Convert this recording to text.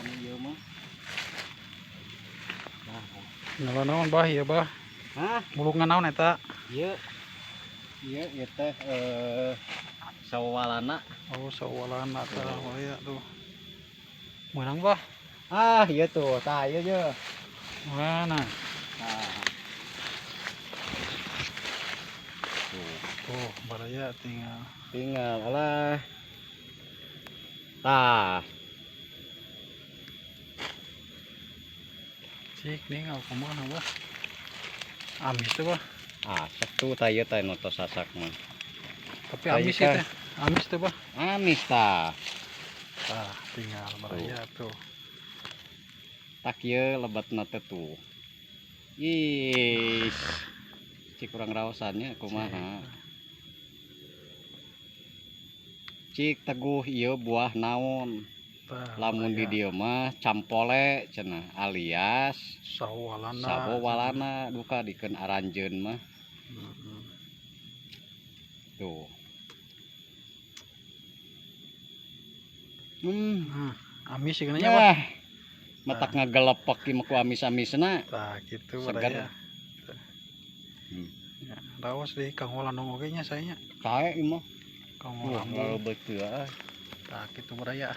anu ieu mah. Naon bah ieu bah? Hah? Mulungan naon eta? Ieu teh sawalana. Oh, sawalana tah aya tuh. Menang bah? Ah, ieu tuh, tah ieu je. Mana? Nah. Tuh, baraya Tinggal lah. Tah. cik tinggal kumaha bah? Amis tuh bah. Ah, satu tah ieu teh nu tos sasak mah. Tapi amis itu. Amis tuh bah. Amis tah. Tah, tinggal baraya tuh. Tak ieu lebetna teh tuh. Is. Cik kurang raosannya kumaha. Cik teguh ieu buah naon? Lamun di dieu mah campole cenah alias sawalana duka dikeun aranjeun mah. Tuh. Amis sih nya bah. Matak ngagelepek ieu ku amis-amisna. Tah kitu Seger. Ya, raos deui Kang Walandong oge nya saya nya. Sae ieu mah. Kang Walandong. Betul. Tah kitu baraya.